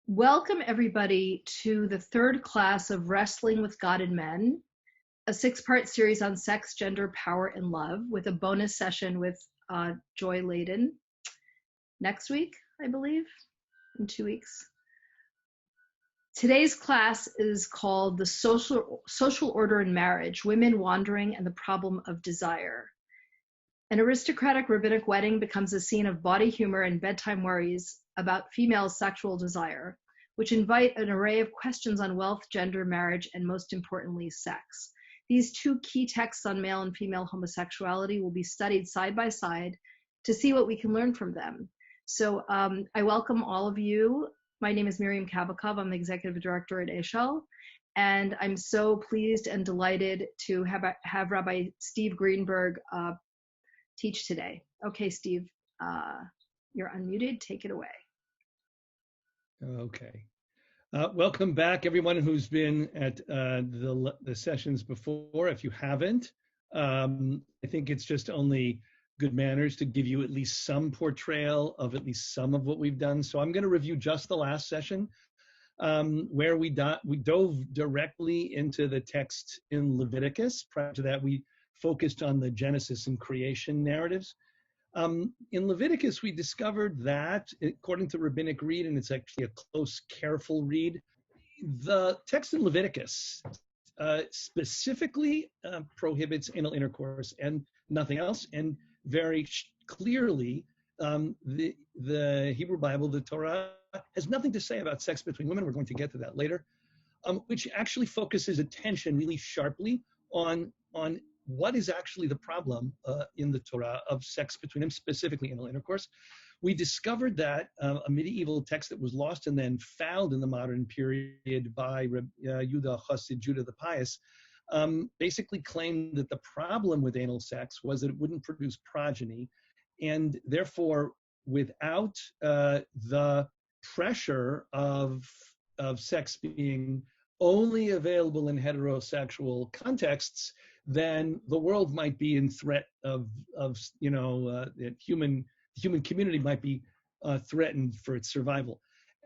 Welcome, everybody, to the third class of Wrestling with God and Men, a six-part series on sex, gender, power, and love, with a bonus session with Joy Layden next week, I believe, in 2 weeks. Today's class is called The Social Order in Marriage, Women Wandering and the Problem of Desire. An aristocratic rabbinic wedding becomes a scene of bawdy humor and bedtime worries about female sexual desire, which invite an array of questions on wealth, gender, marriage, and most importantly, sex. These two key texts on male and female homosexuality will be studied side by side to see what we can learn from them. So I welcome all of you. My name is Miriam Kabakov. I'm the executive director at Eshel, and I'm so pleased and delighted to have Rabbi Steve Greenberg teach today. Okay, Steve, you're unmuted. Take it away. Okay. Welcome back, everyone who's been at the sessions before. If you haven't, I think it's just only good manners to give you at least some portrayal of at least some of what we've done. So I'm going to review just the last session, where we dove directly into the text in Leviticus. Prior to that, we focused on the Genesis and creation narratives. In Leviticus, we discovered that, according to rabbinic read, and it's actually a close, careful read, the text in Leviticus specifically prohibits anal intercourse and nothing else, and very clearly, the Hebrew Bible, the Torah, has nothing to say about sex between women. We're going to get to that later, which actually focuses attention really sharply on what is actually the problem in the Torah of sex between them, specifically anal intercourse. We discovered that a medieval text that was lost and then found in the modern period by Judah Chassid, Judah the Pious, basically claimed that the problem with anal sex was that it wouldn't produce progeny, and therefore, without the pressure of sex being only available in heterosexual contexts, then the world might be in threat of the human community might be threatened for its survival.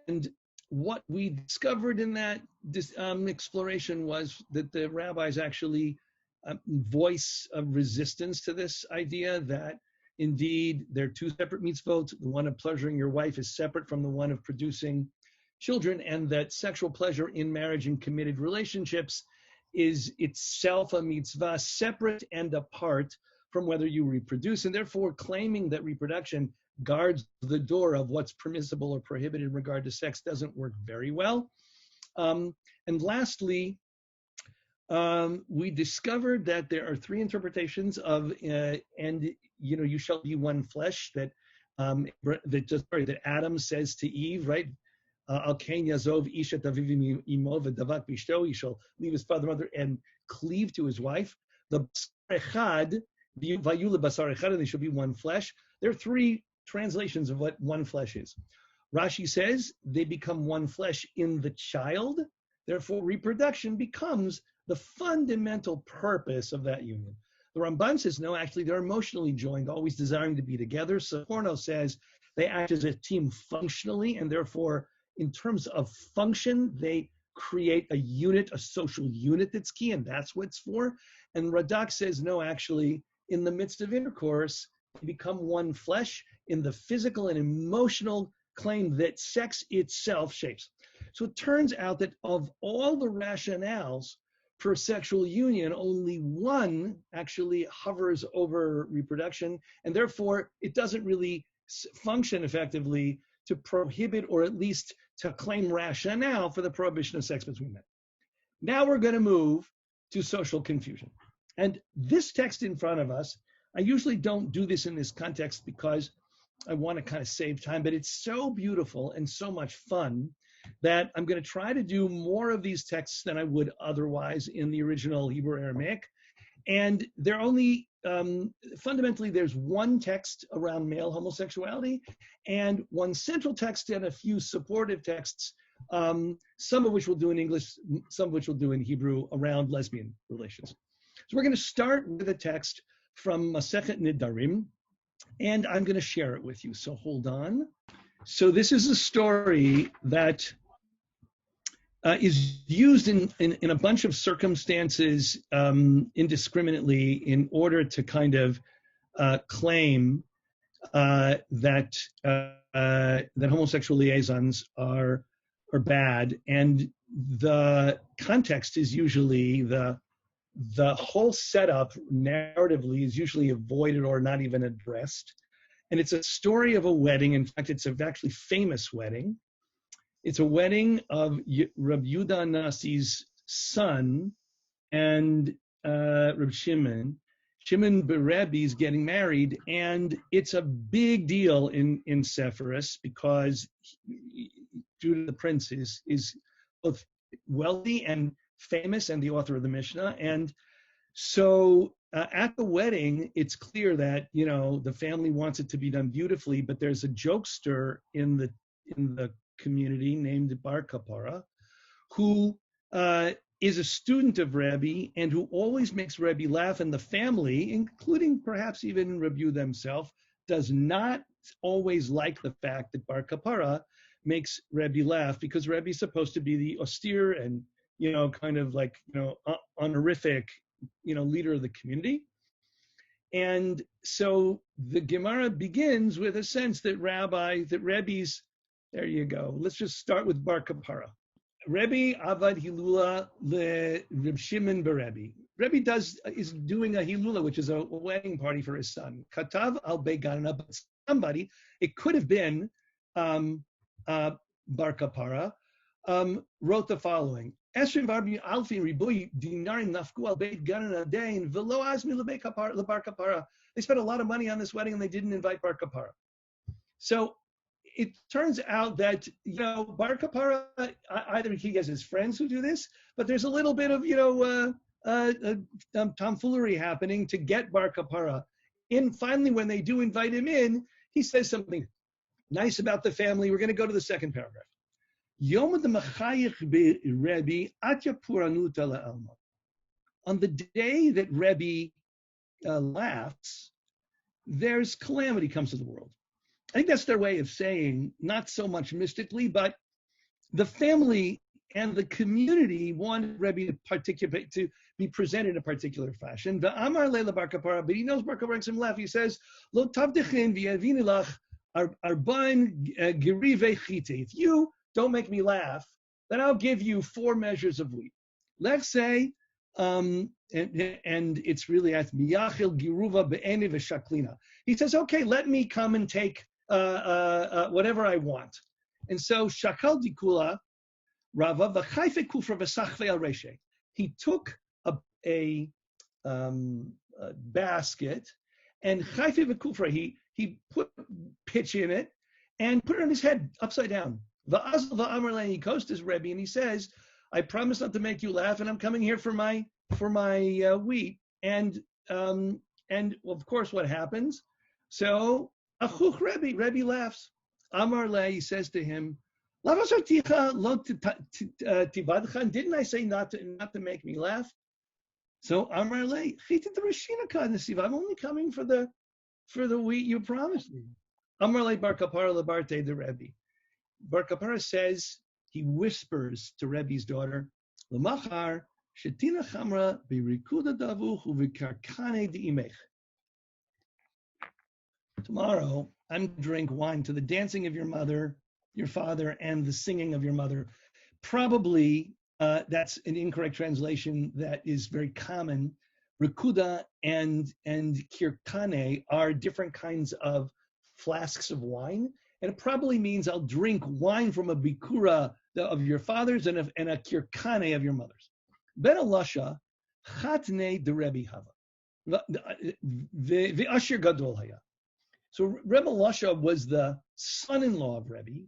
And what we discovered in that exploration was that the rabbis actually voice a resistance to this idea that indeed there are two separate mitzvot. The one of pleasuring your wife is separate from the one of producing children, and that sexual pleasure in marriage and committed relationships is itself a mitzvah, separate and apart from whether you reproduce, and therefore claiming that reproduction guards the door of what's permissible or prohibited in regard to sex doesn't work very well. And lastly, we discovered that there are three interpretations of you shall be one flesh, that Adam says to Eve, right? Al Kain Yazov Ishat Aviv Imo v'Davat Bishto. He shall leave his father and mother and cleave to his wife. The Basar Echad Vayule Basar Echad, and they shall be one flesh. There are three translations of what one flesh is. Rashi says they become one flesh in the child. Therefore, reproduction becomes the fundamental purpose of that union. The Ramban says no, actually they're emotionally joined, always desiring to be together. So Porno says they act as a team functionally, and therefore, in terms of function, they create a unit, a social unit that's key, and that's what it's for. And Radak says, no, actually, in the midst of intercourse, they become one flesh in the physical and emotional claim that sex itself shapes. So it turns out that of all the rationales for sexual union, only one actually hovers over reproduction, and therefore it doesn't really function effectively to prohibit, or at least to claim rationale for the prohibition of sex between men. Now we're going to move to social confusion. And this text in front of us, I usually don't do this in this context because I want to kind of save time, but it's so beautiful and so much fun that I'm going to try to do more of these texts than I would otherwise in the original Hebrew Aramaic. And they're only, fundamentally, there's one text around male homosexuality and one central text and a few supportive texts, some of which we'll do in English, some of which we'll do in Hebrew around lesbian relations. So we're going to start with a text from Masechet Nidarim, and I'm going to share it with you. So hold on. So this is a story that is used in a bunch of circumstances indiscriminately in order to kind of claim that homosexual liaisons are bad, and the context is usually the whole setup narratively is usually avoided or not even addressed. And it's a story of a wedding. In fact, it's a actually famous wedding. It's a wedding of Rabbi Yehuda Nasi's son and Rabbi Shimon. Shimon Berebbe is getting married, and it's a big deal in Sepphoris because Judah the Prince is both wealthy and famous and the author of the Mishnah. And so at the wedding, it's clear that, the family wants it to be done beautifully, but there's a jokester in the community named Bar Kapara, who is a student of Rebbe and who always makes Rebbe laugh, and the family, including perhaps even Rebbe himself, does not always like the fact that Bar Kapara makes Rebbe laugh, because Rebbe is supposed to be the austere and, kind of like, honorific, leader of the community. And so the Gemara begins with a sense that Rebbe's, there you go. Let's just start with Bar Kapara. Rebbe Avad Hilula le Reb Shimon Berebbe. Rebbe is doing a Hilula, which is a wedding party for his son. Katav al Beganana, but somebody, it could have been Bar Kapara, wrote the following: Esrim Barbi Alfi Ribui Dinarim Nafku al Beit Ganana Dain Velo Azmi le Bar Kapara. They spent a lot of money on this wedding and they didn't invite Bar Kapara. So it turns out that, Bar Kapara, either he has his friends who do this, but there's a little bit of, tomfoolery happening to get Bar Kapara. And finally, when they do invite him in, he says something nice about the family. We're going to go to the second paragraph. On the day that Rebbe laughs, there's calamity comes to the world. I think that's their way of saying, not so much mystically, but the family and the community wanted Rebbe to participate, to be presented in a particular fashion. The Amar Leila Bar Kapara, but he knows Bar Kapara makes him laugh. He says, Lo tavdechin v'yavinilach arbain gerive chite. If you don't make me laugh, then I'll give you 4 measures of wheat. Let's say, and it's really at miyachil giruva be'ene v'shaklina. He says, okay, let me come and take whatever I want. And so shakal dikula rava v'chayfe kufra v'sachve al reshe. He took a basket and chayfe v'kufra, he put pitch in it and put it on his head upside down. V'azal v'amar le, he goes to his Rebbe and he says, I promise not to make you laugh, and I'm coming here for my wheat. And of course, what happens? So achuch Rebbe laughs. Amar le, he says to him, didn't I say not to make me laugh? So Amar le, I'm only coming for the wheat you promised me. Amar le Bar Kapara lebarte the Rebbe. Bar Kapara says, he whispers to Rebbe's daughter, L'machar shetina chamra birikuda davuch uvikarkane diimech. Tomorrow, I'm going to drink wine to the dancing of your mother, your father, and the singing of your mother. Probably that's an incorrect translation that is very common. Rikuda and kirkane are different kinds of flasks of wine, and it probably means I'll drink wine from a bikura of your father's and a kirkane of your mother's. Ben Elisha, chatne de Rebbe Hava, the Asher Gadol Haya. So Rebbe Elisha was the son-in-law of Rebbe,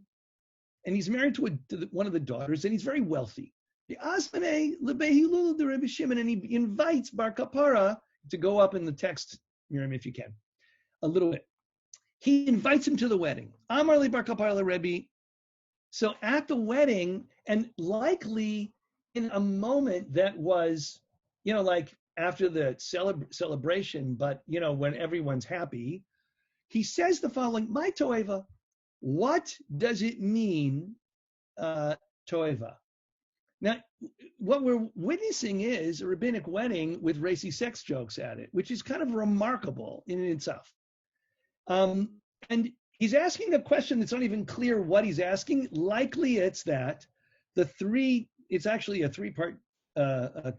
and he's married to one of the daughters, and he's very wealthy. The Asmane lebehilul de Rebbe Shimon, and he invites Bar Kapara to go up in the text, Miriam, if you can, a little bit. He invites him to the wedding. Amar li Bar Kapara Rebbe. So at the wedding, and likely in a moment that was, like after the celebration, but, when everyone's happy, he says the following, my toeva, what does it mean, toeva? Now, what we're witnessing is a rabbinic wedding with racy sex jokes at it, which is kind of remarkable in itself. And he's asking a question that's not even clear what he's asking. Likely it's that it's actually a three-part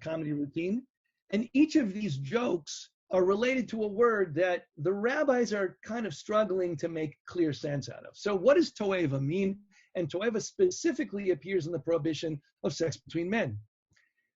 comedy routine. And each of these jokes are related to a word that the rabbis are kind of struggling to make clear sense out of. So what does toeva mean? And toeva specifically appears in the prohibition of sex between men.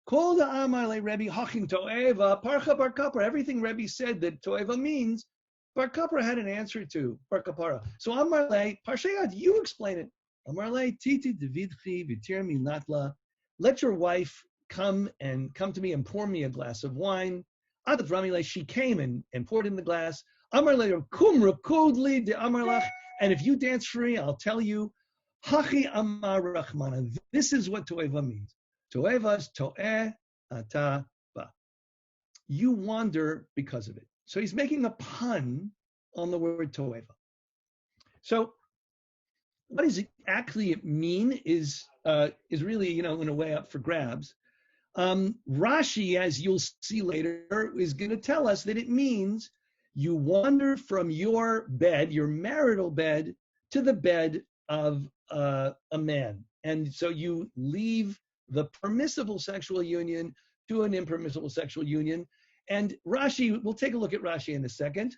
Kol da'amar le Rebbe hachin toeva parcha bar kapara. Everything Rebbe said that toeva means, bar kapara had an answer to bar kapara. So amar le parshayat, you explain it. Amar le titi devidchi vitir minatla. Let your wife come to me and pour me a glass of wine. Adat Ramile, she came and poured in the glass. Amar le kum rakudli de amarlach. And if you dance for me, I'll tell you. Hachi amar rachmana. This is what toeva means. Toeva is to'eh ata ba. You wander because of it. So he's making a pun on the word toeva. So what does it actually mean is really, in a way up for grabs. Rashi, as you'll see later, is going to tell us that it means you wander from your bed, your marital bed, to the bed of a man. And so you leave the permissible sexual union to an impermissible sexual union. And Rashi, we'll take a look at Rashi in a second.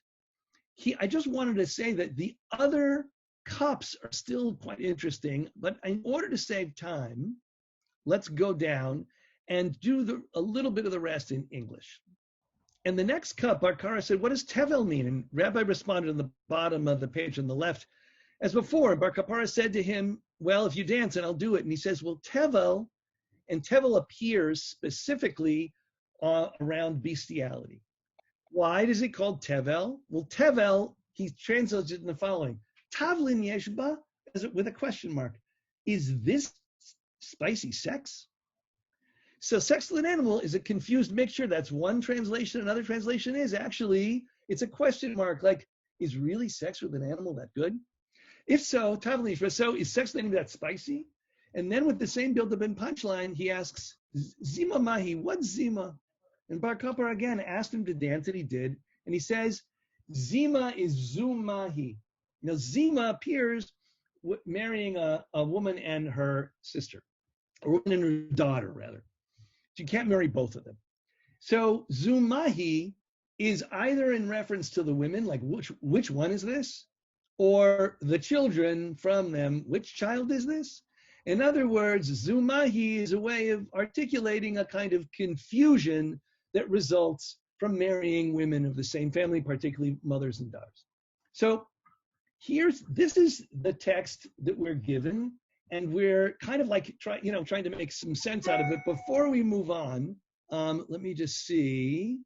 I just wanted to say that the other cups are still quite interesting, but in order to save time, let's go down and do a little bit of the rest in English. And the next cup, Bar Kara said, what does tevel mean? And Rabbi responded on the bottom of the page on the left. As before, Bar Kapara said to him, well, if you dance, and I'll do it. And he says, well, tevel, and tevel appears specifically around bestiality. Why does it called tevel? Well, tevel, he translates it in the following. Tavlin yeshba, with a question mark. Is this spicy sex? So sex with an animal is a confused mixture. That's one translation. Another translation is actually, it's a question mark, like, is really sex with an animal that good? If so, tavlin, so is sex with an animal that spicy? And then with the same build-up and punchline, he asks, Zima mahi, what's Zima? And Bar Kapar again asked him to dance, and he did. And he says, Zima is Zumahi. Now, Zima appears marrying a woman and her sister, or woman and her daughter, rather. You can't marry both of them. So Zumahi is either in reference to the women, like which one is this? Or the children from them, which child is this? In other words, Zumahi is a way of articulating a kind of confusion that results from marrying women of the same family, particularly mothers and daughters. So this is the text that we're given, and we're kind of like trying to make some sense out of it. Before we move on, let me just see.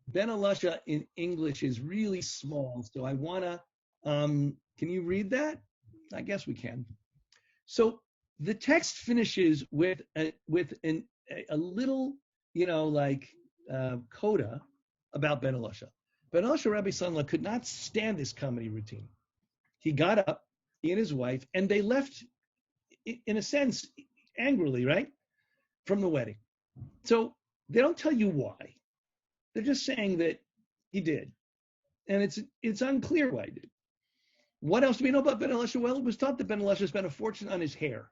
Ben Elisha in English is really small, so I wanna. Can you read that? I guess we can. So the text finishes with a little, coda about Ben Elisha. Ben Elisha, Rabbi Sanla, could not stand this comedy routine. He got up, he and his wife, and they left, in a sense, angrily, right, from the wedding. So they don't tell you why. They're just saying that he did. And it's unclear why he did. What else do we know about Ben Elisha? Well, it was thought that Ben Elisha spent a fortune on his hair,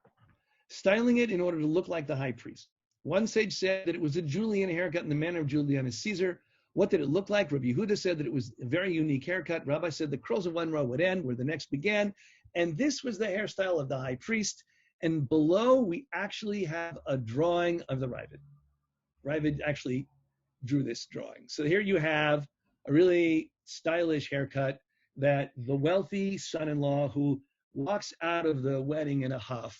styling it in order to look like the high priest. One sage said that it was a Julian haircut in the manner of Julianus Caesar. What did it look like? Rabbi Yehuda said that it was a very unique haircut. Rabbi said the curls of one row would end where the next began. And this was the hairstyle of the high priest. And below, we actually have a drawing of the Ravid. Ravid actually drew this drawing. So here you have a really stylish haircut that the wealthy son-in-law who walks out of the wedding in a huff,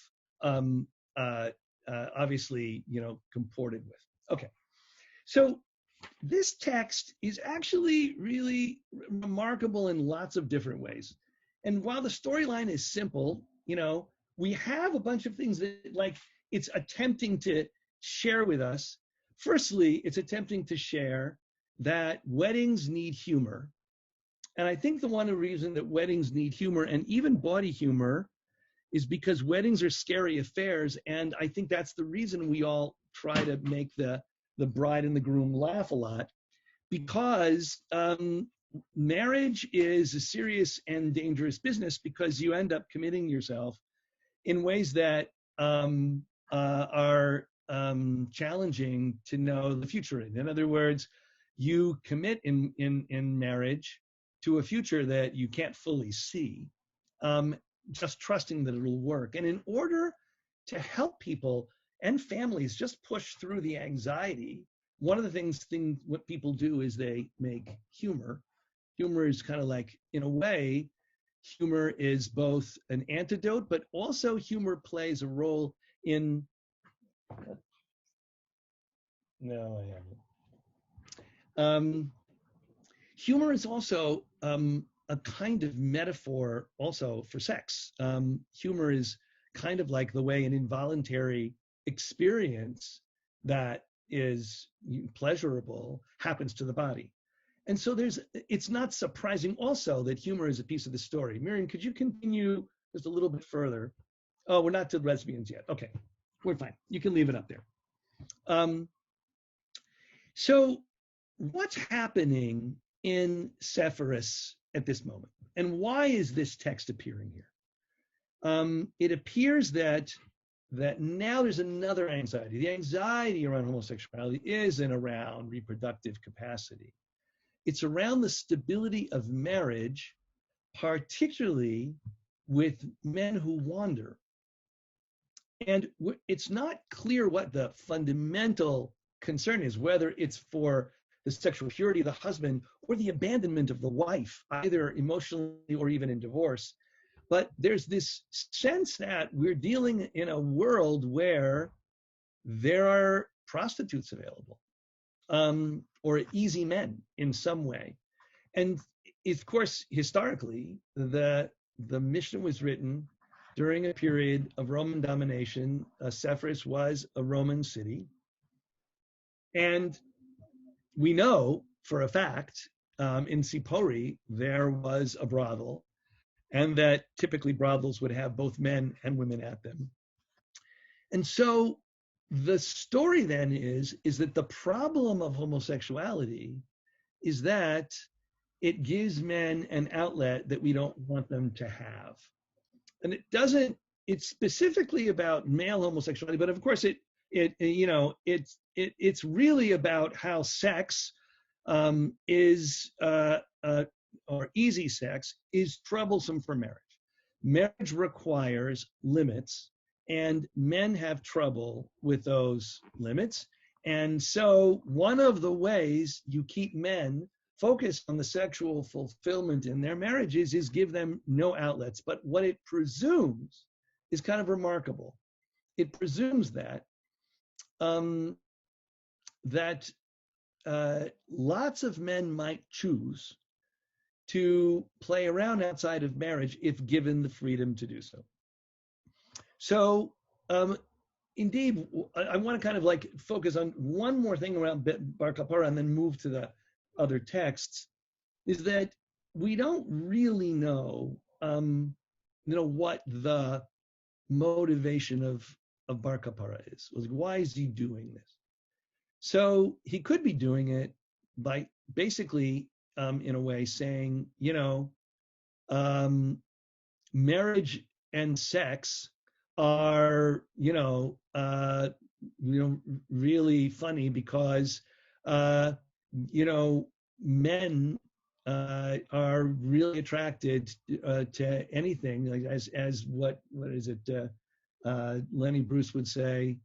obviously, comported with. Okay, so this text is actually really remarkable in lots of different ways. And while the storyline is simple, we have a bunch of things that, like, it's attempting to share with us. Firstly, it's attempting to share that weddings need humor. And I think the one reason that weddings need humor, and even body humor, is because weddings are scary affairs, and I think that's the reason we all try to make the bride and the groom laugh a lot, because marriage is a serious and dangerous business, because you end up committing yourself in ways that are challenging to know the future in. In other words, you commit in marriage to a future that you can't fully see, just trusting that it'll work. And in order to help people and families just push through the anxiety, one of the things what people do is they make humor. Humor is kind of like, in a way, humor is both an antidote, but also humor plays a role in. No, I haven't. Humor is also a kind of metaphor also for sex. Humor is kind of like the way an involuntary experience that is pleasurable happens to the body. And so it's not surprising also that humor is a piece of the story. Miriam, could you continue just a little bit further? Oh, we're not to lesbians yet. Okay, we're fine. You can leave it up there. So what's happening in Sepphoris at this moment? And why is this text appearing here? It appears that now there's another anxiety. The anxiety around homosexuality isn't around reproductive capacity. It's around the stability of marriage, particularly with men who wander. And it's not clear what the fundamental concern is, whether it's for the sexual purity of the husband or the abandonment of the wife, either emotionally or even in divorce. But there's this sense that we're dealing in a world where there are prostitutes available, or easy men in some way. And of course, historically, the Mishnah was written during a period of Roman domination. Sepphoris was a Roman city. And we know for a fact in Sipori there was a brothel, and that typically brothels would have both men and women at them. And so the story then is that the problem of homosexuality is that it gives men an outlet that we don't want them to have. And it's specifically about male homosexuality, but of course it's really about how sex is or easy sex is troublesome for marriage. Marriage requires limits, and men have trouble with those limits. And so one of the ways you keep men focused on the sexual fulfillment in their marriages is give them no outlets. But what it presumes is kind of remarkable. It presumes that lots of men might choose to play around outside of marriage if given the freedom to do so. So indeed, I want to kind of like focus on one more thing around Bar Kapara and then move to the other texts, is that we don't really know, what the motivation of Bar Kapara is. Like, why is he doing this? So he could be doing it by basically, in a way, saying, marriage and sex are, really funny because, men are really attracted to anything, like as what is it? Lenny Bruce would say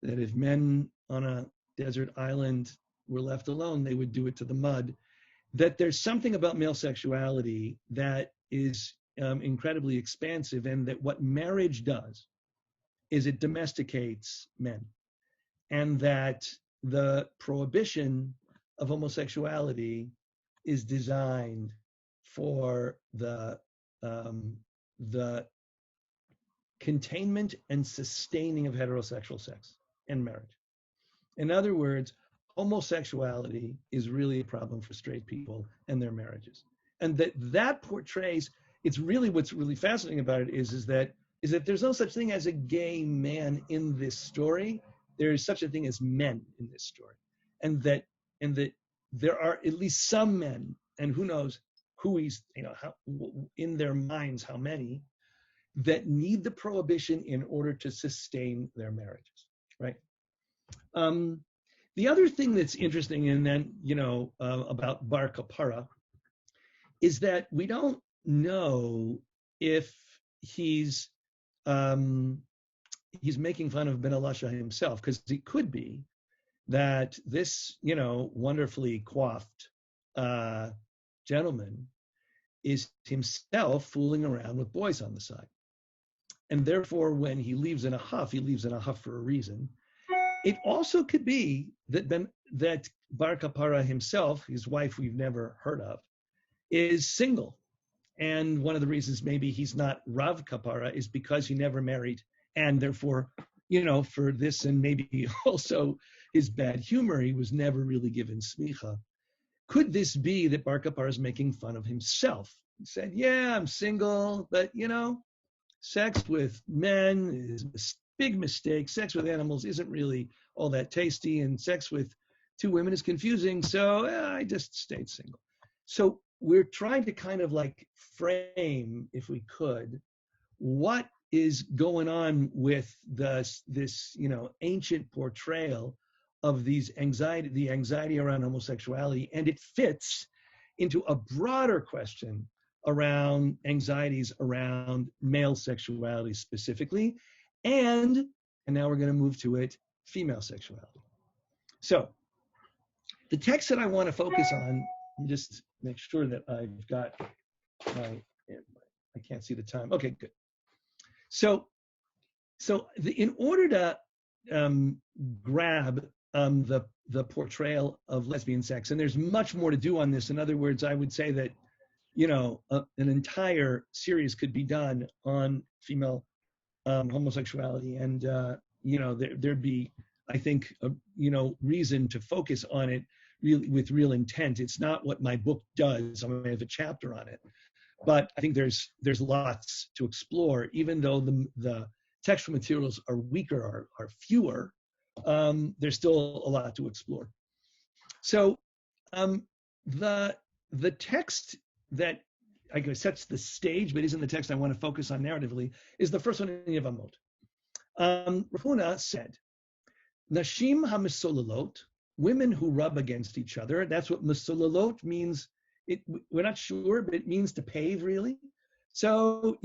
that if men on a desert island were left alone, they would do it to the mud. That there's something about male sexuality that is incredibly expansive, and that what marriage does is it domesticates men, and that the prohibition of homosexuality is designed for the containment and sustaining of heterosexual sex and marriage. In other words, homosexuality is really a problem for straight people and their marriages. And that portrays, it's really, what's really fascinating about it is that is that there's no such thing as a gay man in this story. There is such a thing as men in this story, and that there are at least some men, and who knows who he's, how, in their minds how many, that need the prohibition in order to sustain their marriages, right? The other thing that's interesting, and then about Bar Kapara, is that we don't know if he's making fun of Ben Elisha himself, because it could be that this, wonderfully coiffed gentleman is himself fooling around with boys on the side. And therefore, when he leaves in a huff, he leaves in a huff for a reason. It also could be that Bar Kapara himself, his wife we've never heard of, is single. And one of the reasons maybe he's not Rav Kapara is because he never married. And therefore, for this, and maybe also his bad humor, he was never really given smicha. Could this be that Bar Kapara is making fun of himself? He said, yeah, I'm single, but sex with men is a big mistake. Sex with animals isn't really all that tasty, and sex with two women is confusing, so I just stayed single. So we're trying to kind of like frame, if we could, what is going on with this ancient portrayal of the anxiety around homosexuality, and it fits into a broader question around anxieties around male sexuality specifically, and now we're going to move to it, female sexuality. So the text that I want to focus on, just make sure that I've got I can't see the time. Okay, good. So in order to grab the portrayal of lesbian sex, and there's much more to do on this. In other words, I would say that an entire series could be done on female homosexuality, and there'd be, I think, reason to focus on it really with real intent. It's not what my book does. I have a chapter on it, but I think there's lots to explore. Even though the textual materials are weaker, are fewer, there's still a lot to explore. So the text that I guess sets the stage, but isn't the text I want to focus on narratively, is the first one in Yevamot. Rav Huna said, Nashim ha-mesololot, women who rub against each other. That's what mesololot means. We're not sure, but it means to pave, really. So,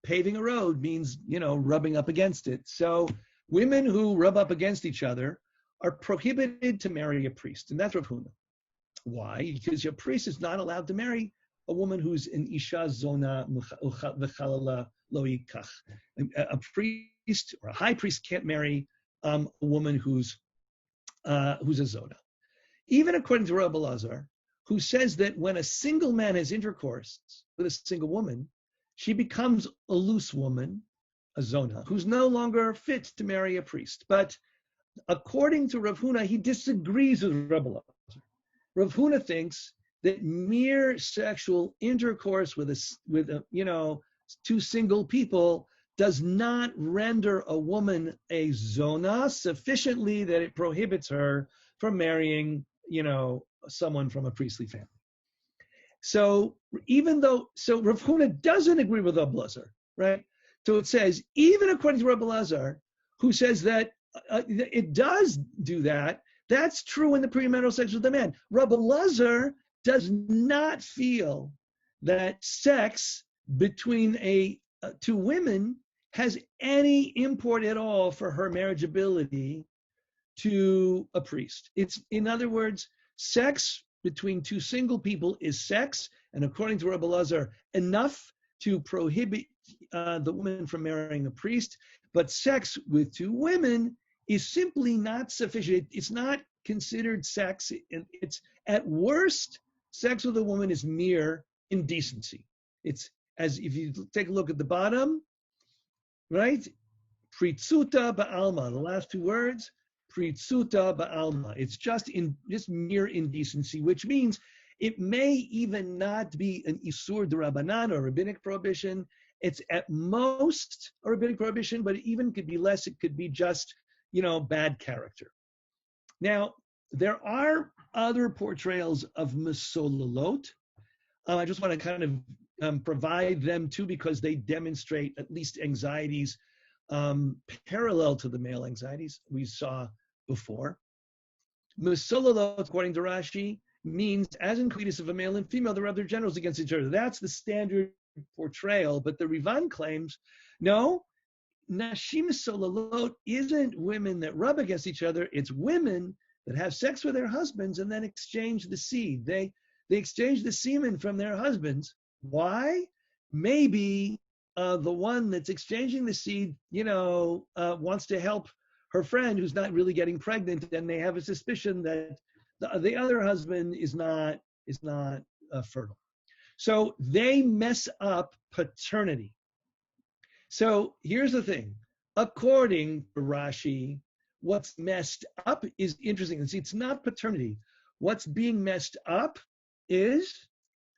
paving a road means, rubbing up against it. So women who rub up against each other are prohibited to marry a priest. And that's Rav Huna. Why? Because your priest is not allowed to marry a woman who's an isha zona v'chalala lo yikach. A priest or a high priest can't marry a woman who's a zona. Even according to Rabbi Lazar, who says that when a single man has intercourse with a single woman, she becomes a loose woman, a zona, who's no longer fit to marry a priest. But according to Rav Huna, he disagrees with Rabbi Lazar. Rav Huna thinks that mere sexual intercourse with two single people does not render a woman a zona sufficiently that it prohibits her from marrying, someone from a priestly family. So Rav Huna doesn't agree with Rabbi Lazar, right? So it says, even according to Rabbi Lazar, who says that it does do that, that's true in the premarital sex with the man. Rabbi Lazar does not feel that sex between two women has any import at all for her marriageability to a priest. It's, in other words, sex between two single people is sex, and according to Rabbi Lazar, enough to prohibit the woman from marrying a priest. But sex with two women is simply not sufficient. It's not considered sex. It's at worst, sex with a woman is mere indecency. It's, as if you take a look at the bottom, right? Pritzuta ba'alma, the last two words, pritzuta ba'alma. It's just mere indecency, which means it may even not be an isur d'rabanan or rabbinic prohibition. It's at most a rabbinic prohibition, but it even could be less. It could be just, bad character. Now, there are other portrayals of mesololot. I just want to kind of provide them too, because they demonstrate at least anxieties parallel to the male anxieties we saw before. Mesololot, according to Rashi, means as in coitus of a male and female, they rub their genitals against each other. That's the standard portrayal, but the Rivan claims, no, Nashim Sololot isn't women that rub against each other, it's women that have sex with their husbands and then exchange the seed. They exchange the semen from their husbands. Why? Maybe the one that's exchanging the seed, wants to help her friend who's not really getting pregnant, and they have a suspicion that the other husband is not fertile. So they mess up paternity. So here's the thing. According to Rashi, what's messed up is interesting. And see, it's not paternity. What's being messed up is,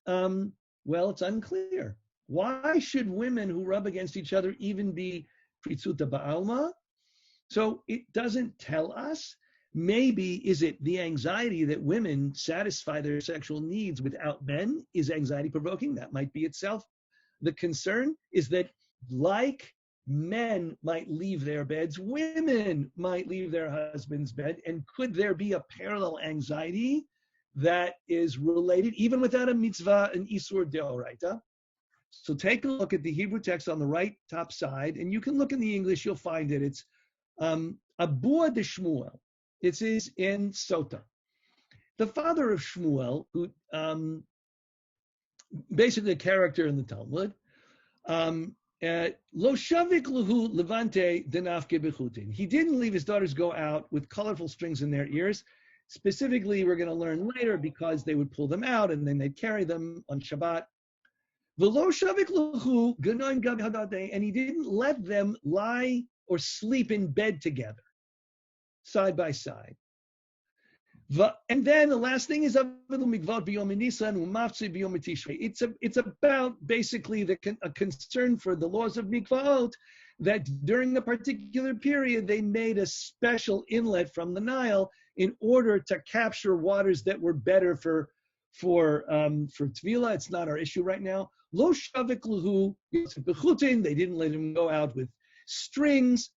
it's unclear. Why should women who rub against each other even be pritzuta ba'alma? So it doesn't tell us. Maybe is it the anxiety that women satisfy their sexual needs without men is anxiety provoking? That might be itself. The concern is that like men might leave their beds, women might leave their husband's bed. And could there be a parallel anxiety that is related, even without a mitzvah, an isur deoraita? So take a look at the Hebrew text on the right top side, and you can look in the English, you'll find it. It's Abua de Shmuel. It is in Sota. The father of Shmuel, who basically a character in the Talmud, Lo shavik luhu levante denafke bechutin. He didn't leave his daughters go out with colorful strings in their ears. Specifically, we're going to learn later, because they would pull them out and then they'd carry them on Shabbat. V'lo shavik luhu ganoim gab hadate, and he didn't let them lie or sleep in bed together, side by side. And then the last thing is it's about basically a concern for the laws of mikvaot, that during a particular period they made a special inlet from the Nile in order to capture waters that were better for tvila. It's not our issue right now. Lo shavik luhu bechutin. They didn't let him go out with strings.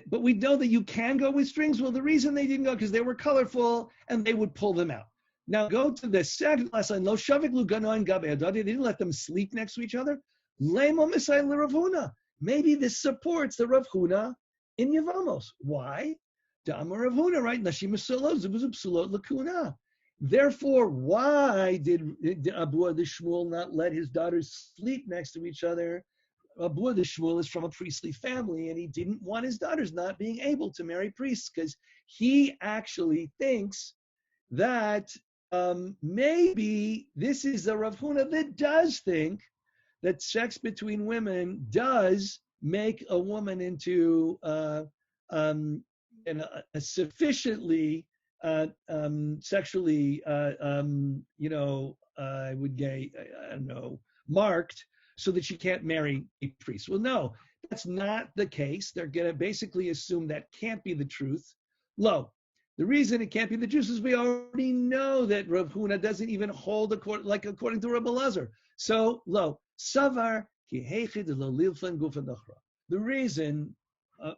But we know that you can go with strings. Well, the reason they didn't go, because they were colorful and they would pull them out. Now go to the second lesson. Lo shavik lu ganoin gabe hadadi. They didn't let them sleep next to each other. Lemo misay l'Rav Huna. Maybe this supports the Rav Huna in Yevamos. Why? Da'amar Rav Huna, right? Nashim mesolot zebuzub psulot l'kuna. Therefore, why did Abu the Shmuel not let his daughters sleep next to each other? Abu the Shmuel is from a priestly family, and he didn't want his daughters not being able to marry priests, because he actually thinks that maybe this is a Rav Huna that does think that sex between women does make a woman into a sufficiently sexually, marked, so that she can't marry a priest. Well, no, that's not the case. They're going to basically assume that can't be the truth. The reason it can't be the truth is we already know that Rav Huna doesn't even hold according to Rabbi Lazar. So, savar ki heichid lo lilfan gufan nachra. The reason,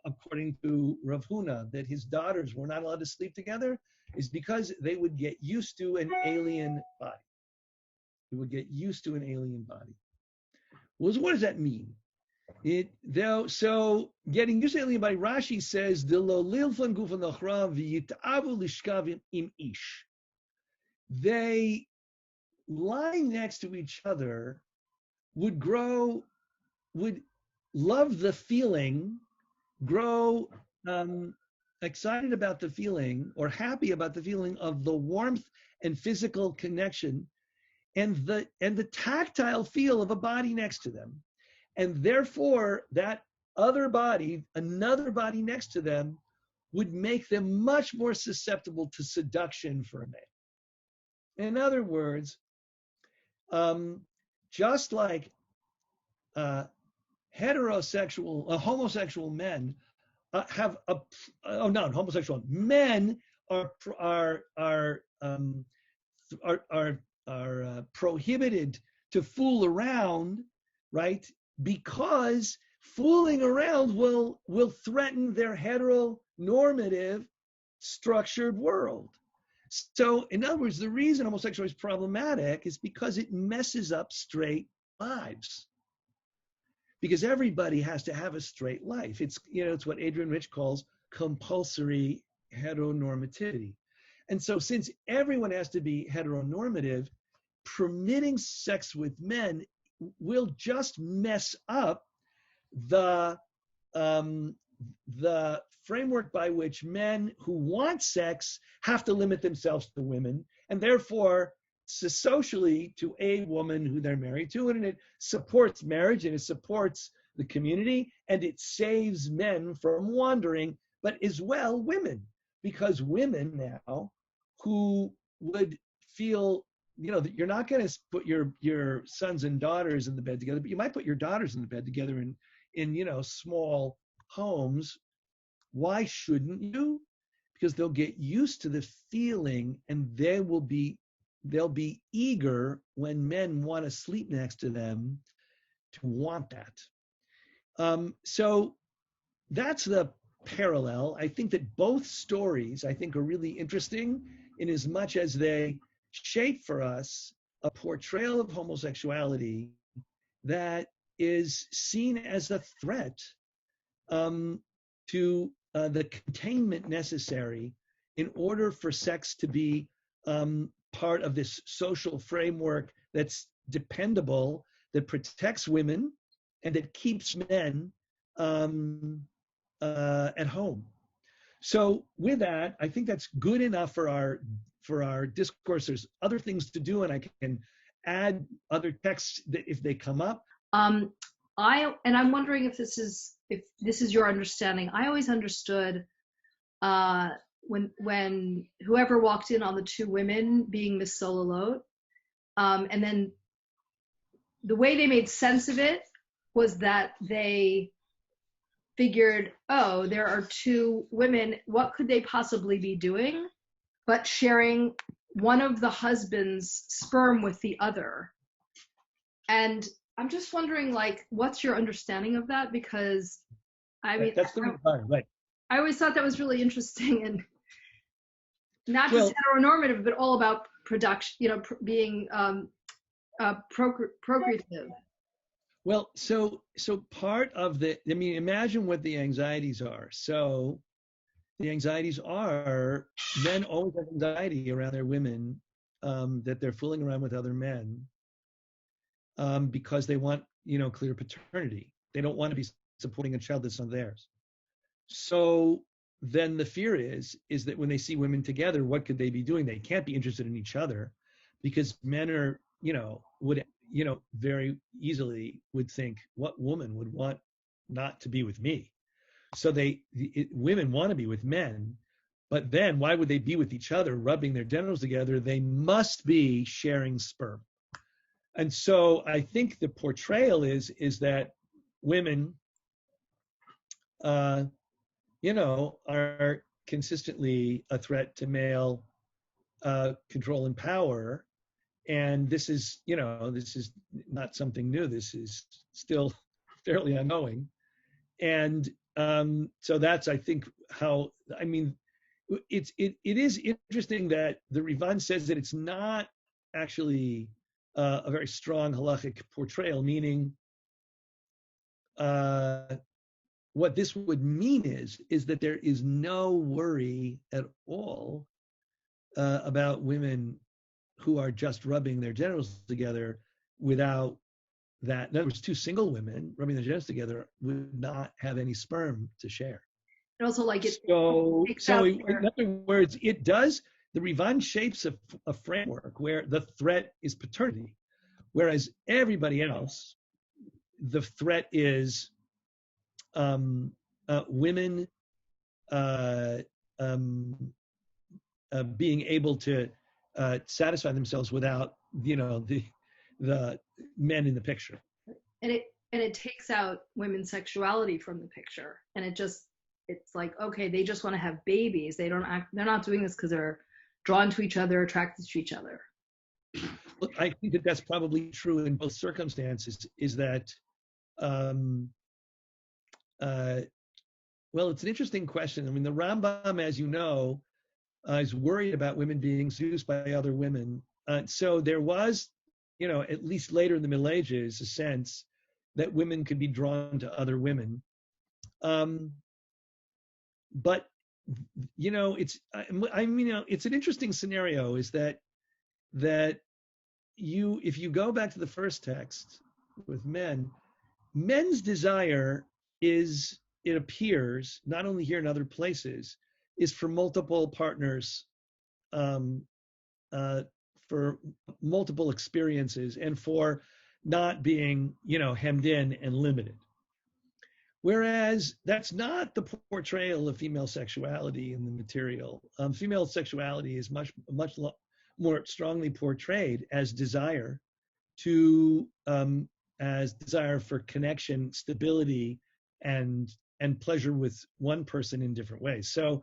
according to Rav Huna, that his daughters were not allowed to sleep together is because they would get used to an alien body. They would get used to an alien body. Well, what does that mean? So getting used to alien body, Rashi says, the lo lilfan gufan nachra v'yitavu lishkav im ish. They, lying next to each other, would love the feeling, grow excited about the feeling, or happy about the feeling of the warmth and physical connection and the tactile feel of a body next to them. And therefore, that another body next to them, would make them much more susceptible to seduction for a man. In other words, just like homosexual men have a not homosexual men are prohibited to fool around, right? Because fooling around will threaten their heteronormative structured world. So, in other words, the reason homosexuality is problematic is because it messes up straight lives. Because everybody has to have a straight life. It's what Adrian Rich calls compulsory heteronormativity. And so since everyone has to be heteronormative, permitting sex with men will just mess up the framework by which men who want sex have to limit themselves to women, and therefore socially to a woman who they're married to, and it supports marriage and it supports the community and it saves men from wandering, but as well women, because women now who would feel, that you're not going to put your sons and daughters in the bed together, but you might put your daughters in the bed together in small homes. Why shouldn't you? Because they'll get used to the feeling and they'll be eager when men want to sleep next to them to want that. So that's the parallel. I think that both stories, I think, are really interesting in as much as they shape for us a portrayal of homosexuality that is seen as a threat to the containment necessary in order for sex to be part of this social framework that's dependable, that protects women, and that keeps men at home. So with that, I think that's good enough for our discourse. There's other things to do, and I can add other texts if they come up. I'm wondering if this is your understanding. I always understood when whoever walked in on the two women being Miss Sololote, and then the way they made sense of it was that they figured, oh, there are two women, what could they possibly be doing but sharing one of the husband's sperm with the other? And I'm just wondering, what's your understanding of that? Because that's the reason, right? I always thought that was really interesting, and not just heteronormative, but all about production, being procreative. Well, so part of imagine what the anxieties are. So the anxieties are men always have anxiety around their women, that they're fooling around with other men, because they want, clear paternity. They don't want to be supporting a child that's not theirs. So then the fear is that when they see women together, what could they be doing? They can't be interested in each other, because men are, would very easily would think, what woman would want not to be with me? So women want to be with men, but then why would they be with each other, rubbing their genitals together? They must be sharing sperm. And so I think the portrayal is that women, are consistently a threat to male control and power. And this is not something new. This is still fairly unknowing. And so that's, I think, it is interesting that the Rivan says that it's not actually a very strong halachic portrayal, meaning what this would mean is that there is no worry at all about women who are just rubbing their genitals together without that. In other words, two single women rubbing their genitals together would not have any sperm to share. And also, so in other words, it does. The Rivan shapes a framework where the threat is paternity, whereas everybody else, the threat is women being able to satisfy themselves without, the men in the picture. And it takes out women's sexuality from the picture. And it's like, okay, they just want to have babies. They're not doing this because they're drawn to each other, attracted to each other. Look, I think that that's probably true in both circumstances, is that, well, it's an interesting question. I mean, the Rambam, as you know, is worried about women being seduced by other women. So there was, at least later in the Middle Ages, a sense that women could be drawn to other women. But, it's an interesting scenario, is that if you go back to the first text with men's desire is, it appears, not only here in other places, is for multiple partners, for multiple experiences, and for not being, hemmed in and limited. Whereas that's not the portrayal of female sexuality in the material. Female sexuality is much more strongly portrayed as desire for connection, stability, and pleasure with one person in different ways. So,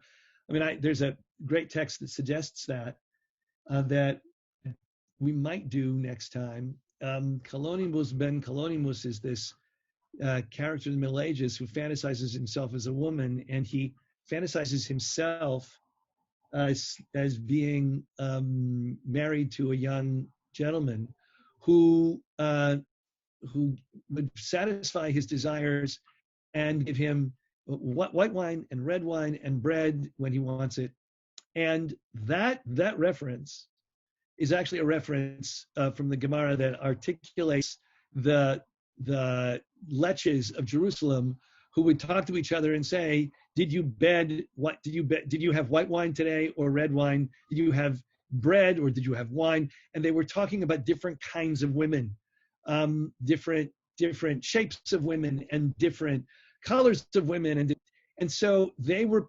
there's a great text that suggests that we might do next time. Kalonimus ben Kalonimus is this character in the Middle Ages who fantasizes himself as a woman, and he fantasizes himself as being married to a young gentleman who would satisfy his desires and give him white wine and red wine and bread when he wants it. And that reference is actually a reference from the Gemara that articulates the leches of Jerusalem, who would talk to each other and say, did you have white wine today or red wine? Did you have bread or did you have wine? And they were talking about different kinds of women, different shapes of women and different colors of women. And so they were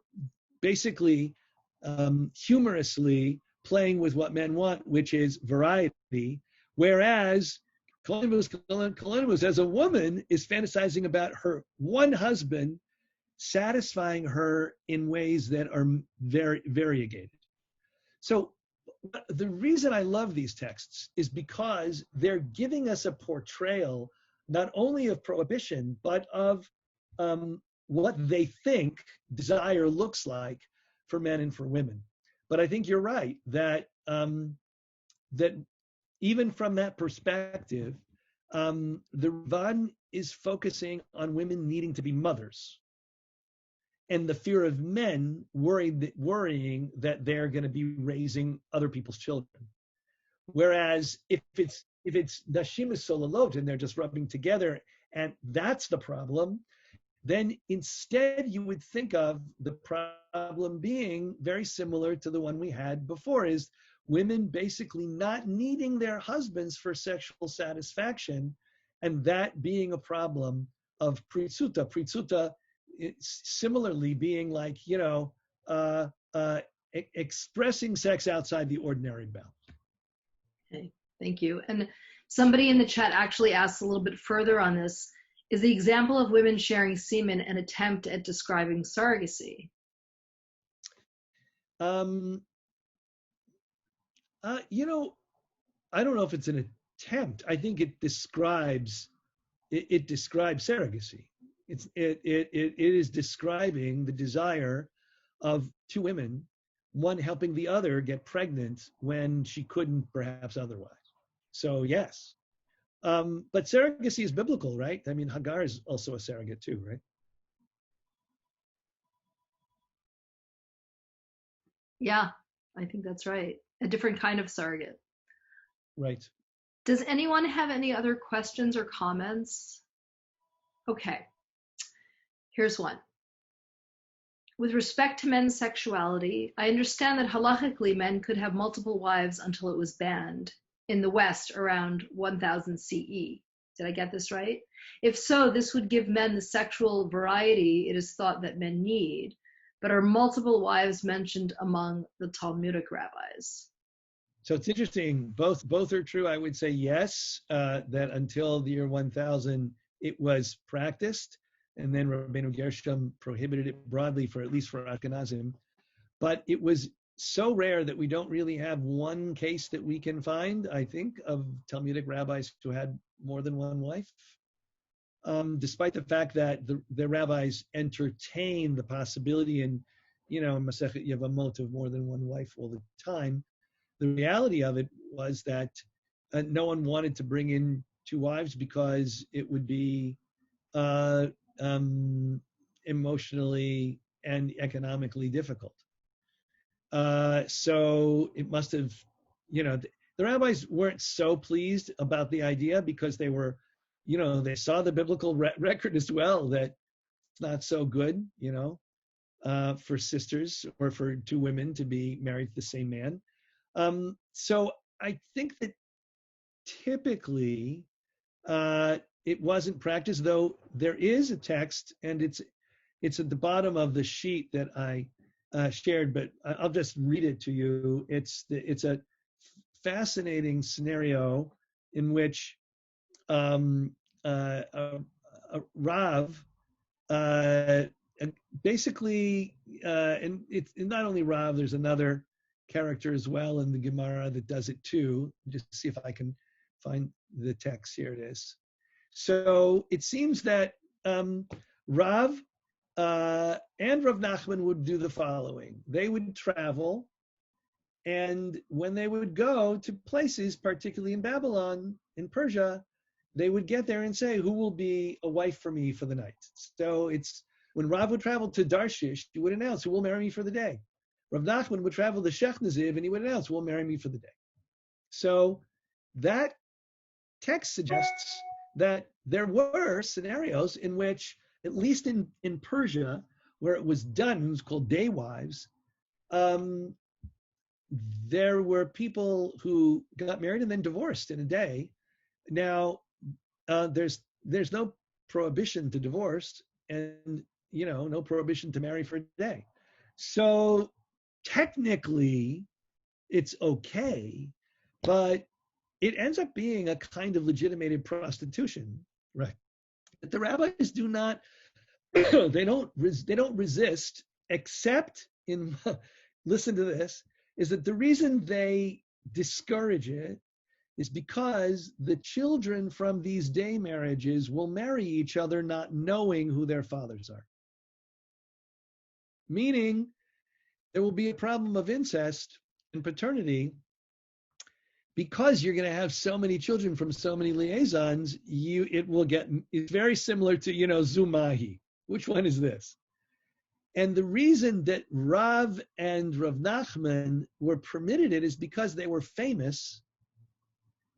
basically humorously playing with what men want, which is variety, whereas Kalonimus as a woman is fantasizing about her one husband satisfying her in ways that are very variegated. So the reason I love these texts is because they're giving us a portrayal not only of prohibition, but of what they think desire looks like for men and for women. But I think you're right that even from that perspective, the Ravad is focusing on women needing to be mothers, and the fear of men worrying that they're going to be raising other people's children. Whereas if it's nashim solalot and they're just rubbing together, and that's the problem, then instead you would think of the problem being very similar to the one we had before, is women basically not needing their husbands for sexual satisfaction, and that being a problem of pritsuta. Pritsuta similarly being like, expressing sex outside the ordinary bounds. Okay, thank you. And somebody in the chat actually asked a little bit further on this. Is the example of women sharing semen an attempt at describing surrogacy? I don't know if it's an attempt. I think it describes surrogacy. It is describing the desire of two women, one helping the other get pregnant when she couldn't perhaps otherwise. So yes. But surrogacy is biblical, right? I mean, Hagar is also a surrogate too, right? Yeah, I think that's right. A different kind of surrogate. Right. Does anyone have any other questions or comments? Okay, here's one. With respect to men's sexuality, I understand that halachically men could have multiple wives until it was banned in the West around 1000 CE. Did I get this right? If so, this would give men the sexual variety it is thought that men need, but are multiple wives mentioned among the Talmudic rabbis? So it's interesting. Both are true. I would say yes, that until the year 1000, it was practiced, and then Rabbeinu Gershom prohibited it broadly for at least for Ashkenazim. But it was so rare that we don't really have one case that we can find, I think, of Talmudic rabbis who had more than one wife. Despite the fact that the rabbis entertain the possibility in Masechet Yevamot of more than one wife all the time, the reality of it was that no one wanted to bring in two wives because it would be emotionally and economically difficult. So it must have, the rabbis weren't so pleased about the idea because they were, they saw the biblical record as well that it's not so good, for sisters or for two women to be married to the same man. So I think that typically it wasn't practiced, though there is a text, and it's at the bottom of the sheet that I shared, but I'll just read it to you. It's a fascinating scenario in which a Rav basically, and it's not only Rav, there's another character as well in the Gemara that does it too. Just see if I can find the text. Here it is. So it seems that Rav and Rav Nachman would do the following. They would travel, and when they would go to places, particularly in Babylon, in Persia, they would get there and say, who will be a wife for me for the night? So it's when Rav would travel to Darshish, he would announce, who will marry me for the day? Rav Nachman would travel to Shech Naziv, and he would announce, who will marry me for the day? So that text suggests that there were scenarios in which, at least in Persia, where it was done, it was called day wives, there were people who got married and then divorced in a day. Now, there's no prohibition to divorce, and no prohibition to marry for a day. So technically, it's okay, but it ends up being a kind of legitimated prostitution, right? But the rabbis do not, they don't resist, except in, listen to this, is that the reason they discourage it is because the children from these day marriages will marry each other not knowing who their fathers are. Meaning, there will be a problem of incest and paternity because you're going to have so many children from so many liaisons. It's very similar to, Zumahi. Which one is this? And the reason that Rav and Rav Nachman were permitted it is because they were famous,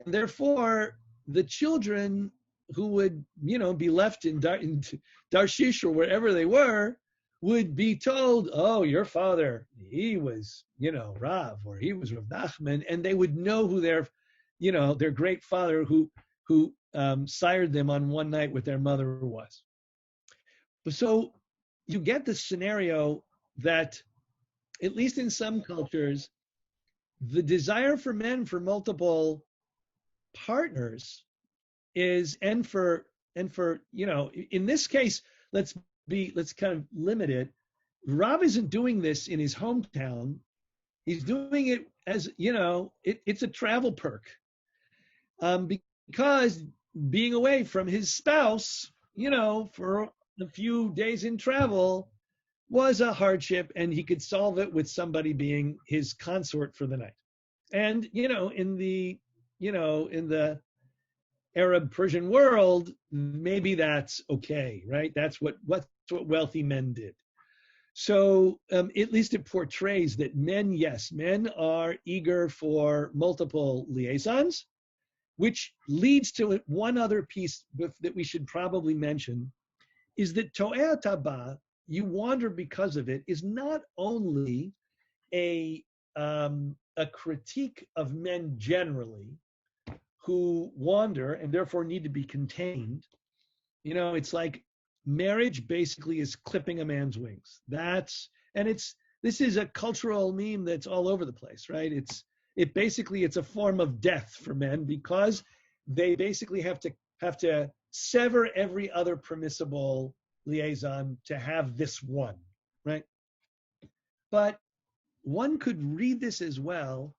and therefore the children who would, be left in Darshish or wherever they were would be told, oh, your father, he was, Rav, or he was Rav Nachman, and they would know who their great father who sired them on one night with their mother was. So you get the scenario that, at least in some cultures, the desire for men for multiple partners is, and for in this case, let's kind of limit it. Rav isn't doing this in his hometown. He's doing it as, it's a travel perk. Because being away from his spouse, for a few days in travel was a hardship, and he could solve it with somebody being his consort for the night. And, in the Arab Persian world, maybe that's okay, right? That's what wealthy men did. So at least it portrays that men are eager for multiple liaisons, which leads to one other piece that we should probably mention, is that To'eh Taba, you wander because of it, is not only a critique of men generally who wander and therefore need to be contained. It's like marriage basically is clipping a man's wings. This is a cultural meme that's all over the place, right? It's it's a form of death for men because they basically have to sever every other permissible liaison to have this one, right? But one could read this as well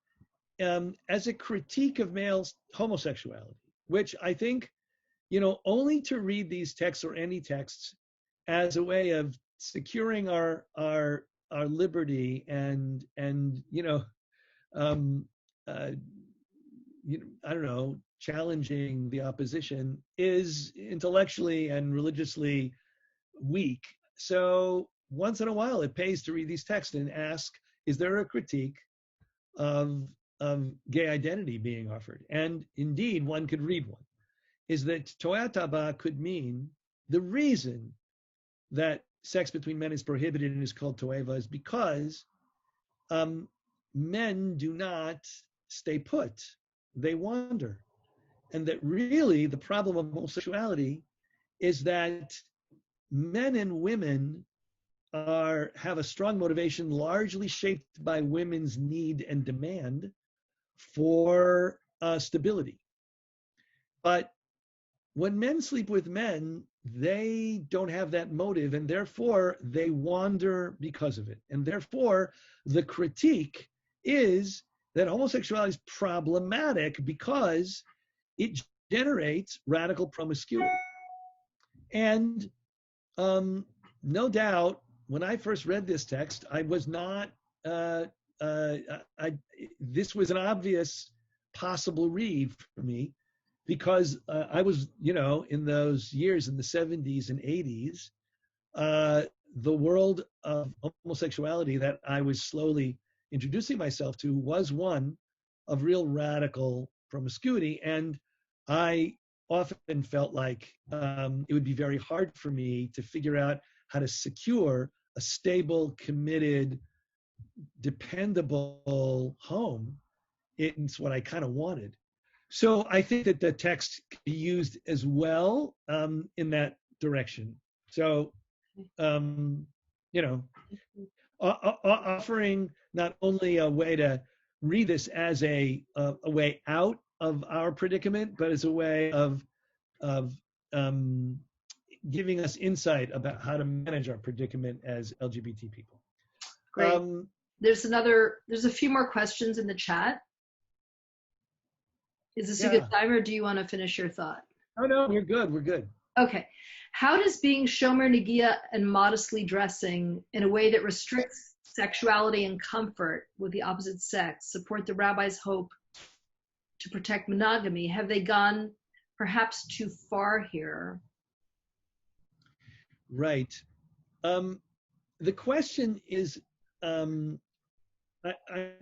as a critique of male homosexuality, which I think, only to read these texts or any texts as a way of securing our liberty and um, uh, I don't know, challenging the opposition is intellectually and religiously weak. So once in a while, it pays to read these texts and ask, is there a critique of gay identity being offered? And indeed, one could read one. Is that toat haba could mean the reason that sex between men is prohibited and is called toeva is because men do not stay put. They wander. And that really the problem of homosexuality is that men and women have a strong motivation, largely shaped by women's need and demand for stability. But when men sleep with men, they don't have that motive, and therefore they wander because of it. And therefore, the critique is that homosexuality is problematic because it generates radical promiscuity. And no doubt, when I first read this text, I was not, this was an obvious possible read for me because I was, in those years in the 70s and 80s, the world of homosexuality that I was slowly introducing myself to was one of real radical promiscuity. And I often felt like it would be very hard for me to figure out how to secure a stable, committed, dependable home. It's what I kind of wanted. So I think that the text can be used as well in that direction. So, offering not only a way to read this as a way out of our predicament, but as a way of giving us insight about how to manage our predicament as LGBT people. Great. There's a few more questions in the chat. Is this a good time, or do you want to finish your thought? Oh, no, we're good. We're good. Okay. How does being shomer negia and modestly dressing in a way that restricts sexuality and comfort with the opposite sex support the rabbi's hope to protect monogamy? Have they gone perhaps too far here? Right. The question is, I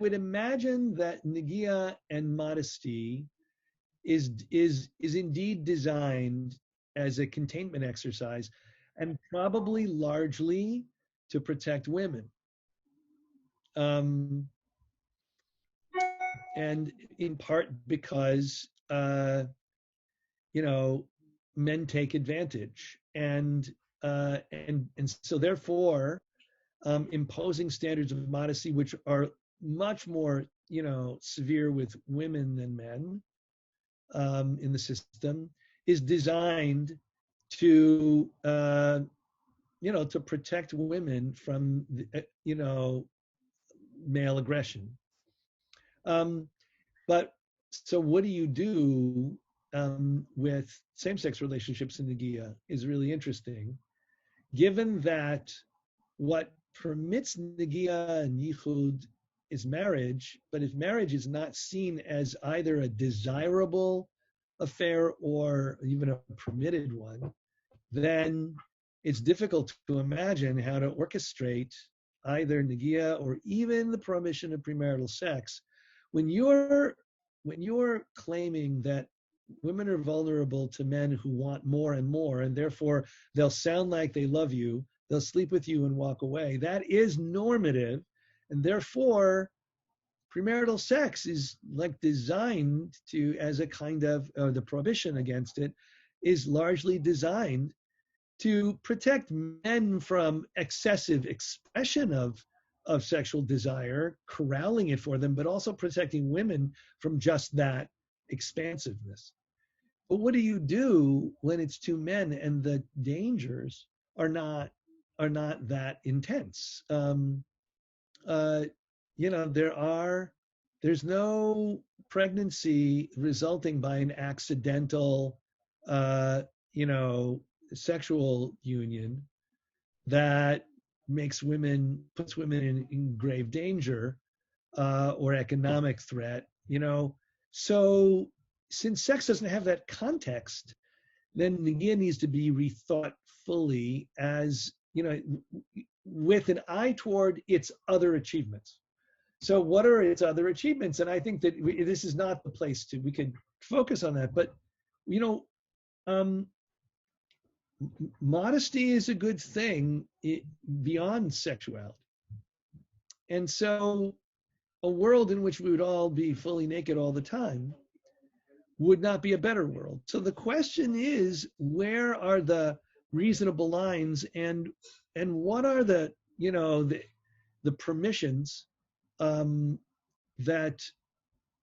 would imagine that negia and modesty is indeed designed as a containment exercise and probably largely to protect women. And in part because, men take advantage. And so therefore, imposing standards of modesty, which are much more, severe with women than men in the system, is designed to, to protect women from, male aggression. But so what do you do with same-sex relationships in Negia is really interesting, given that what permits Negia and Yichud is marriage, but if marriage is not seen as either a desirable affair or even a permitted one, then it's difficult to imagine how to orchestrate either Negia or even the prohibition of premarital sex when you're claiming that women are vulnerable to men who want more and more, and therefore they'll sound like they love you, they'll sleep with you and walk away. That is normative, and therefore premarital sex is like designed to, as a kind of, the prohibition against it is largely designed to protect men from excessive expression of of sexual desire, corralling it for them, but also protecting women from just that expansiveness. But what do you do when it's two men and the dangers are not that intense? Uh, there's no pregnancy resulting by an accidental, uh, you know, sexual union that puts women in grave danger or economic threat. So since sex doesn't have that context, then Nagia needs to be rethought fully as, with an eye toward its other achievements. So what are its other achievements? And I think that this is not the place we could focus on that. But, um, modesty is a good thing beyond sexuality. And so a world in which we would all be fully naked all the time would not be a better world. So the question is, where are the reasonable lines, and what are the permissions that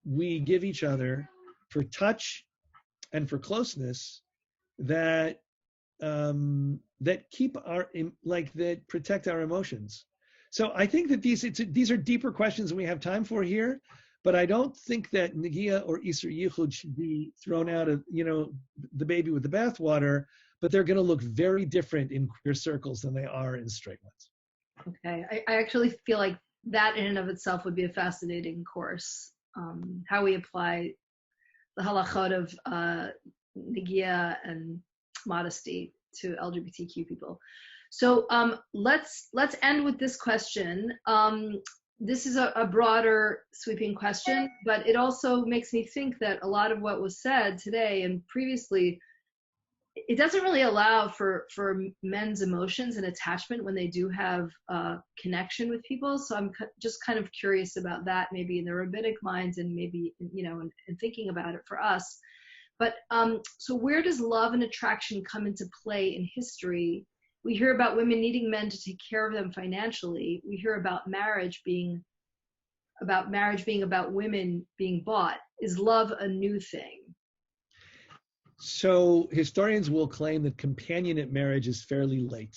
we give each other for touch and for closeness that keep that protect our emotions. So I think that these are deeper questions than we have time for here, but I don't think that Nagia or Isser Yichud should be thrown out of, the baby with the bathwater, but they're going to look very different in queer circles than they are in straight ones. Okay, I actually feel like that in and of itself would be a fascinating course, how we apply the halachot of Nagia and modesty to LGBTQ people. So let's end with this question. This is a broader, sweeping question, but it also makes me think that a lot of what was said today and previously, it doesn't really allow for men's emotions and attachment when they do have a connection with people. So I'm just kind of curious about that, maybe in the rabbinic minds, and maybe, and thinking about it for us. But so where does love and attraction come into play in history? We hear about women needing men to take care of them financially. We hear about marriage being about women being bought. Is love a new thing? So historians will claim that companionate marriage is fairly late.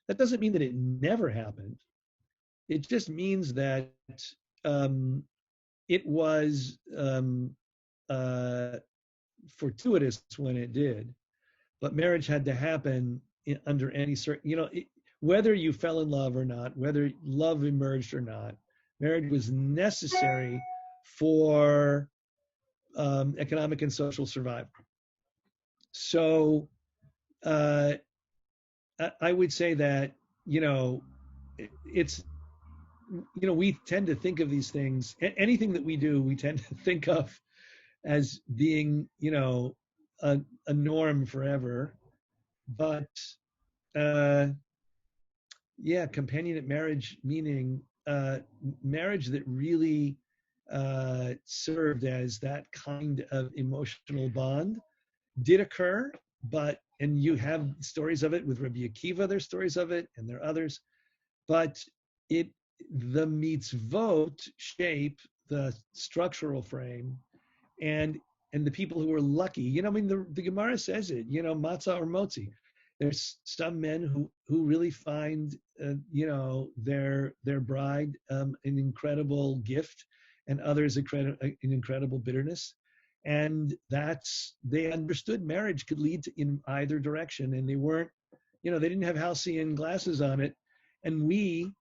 That doesn't mean that it never happened. It just means that it was fortuitous when it did. But marriage had to happen under any certain, whether you fell in love or not, whether love emerged or not, marriage was necessary for economic and social survival. So I would say that, it's, we tend to think of these things, anything that we do, we tend to think of as being, a norm forever. But companionate marriage, meaning marriage that really served as that kind of emotional bond, did occur. And you have stories of it with Rabbi Akiva, there's stories of it, and there are others. But the mitzvot shape the structural frame, and the people who are lucky, the Gemara says it, matzah or motzi. There's some men who really find, their bride an incredible gift, and others an incredible bitterness. And they understood marriage could lead to in either direction, and they weren't, they didn't have halcyon glasses on it. And we,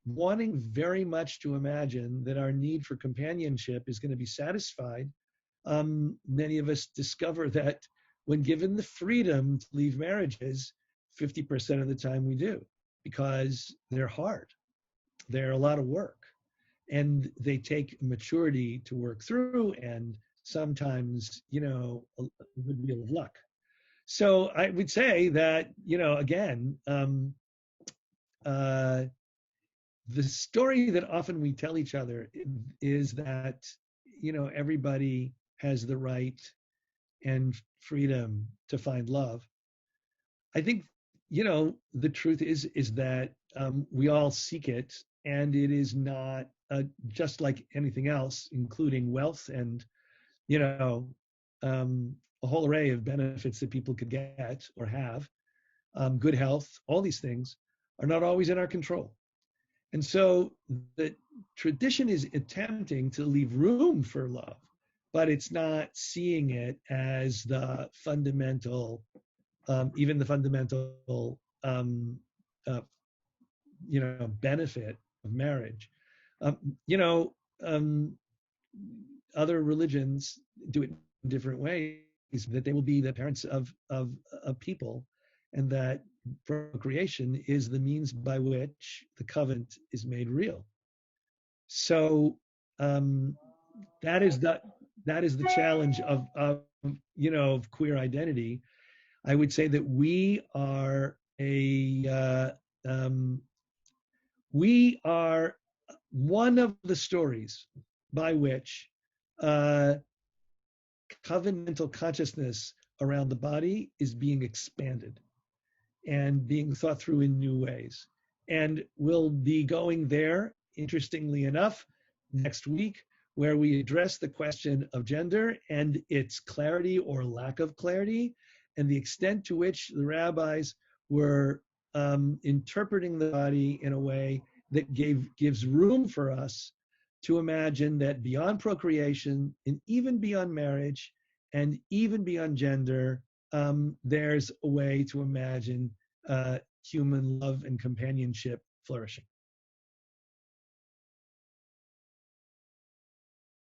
wanting very much to imagine that our need for companionship is going to be satisfied, many of us discover that when given the freedom to leave marriages, 50% of the time we do, because they're hard. They're a lot of work, and they take maturity to work through, and sometimes, a good deal of luck. So I would say that, again, the story that often we tell each other is that, everybody has the right and freedom to find love. I think, the truth is that we all seek it, and it is not just like anything else, including wealth and you know a whole array of benefits that people could get or have, good health, all these things are not always in our control. And so the tradition is attempting to leave room for love, but it's not seeing it as the fundamental, even the fundamental, uh, benefit of marriage. Um, you know, um, Other religions do it in different ways. That they will be the parents of people, and that procreation is the means by which the covenant is made real. So um, that is the challenge of queer identity. I would say that we are one of the stories by which uh, covenantal consciousness around the body is being expanded and being thought through in new ways. And we'll be going there, interestingly enough, next week, where we address the question of gender and its clarity or lack of clarity, and the extent to which the rabbis were interpreting the body in a way that gives room for us to imagine that beyond procreation and even beyond marriage and even beyond gender, there's a way to imagine human love and companionship flourishing.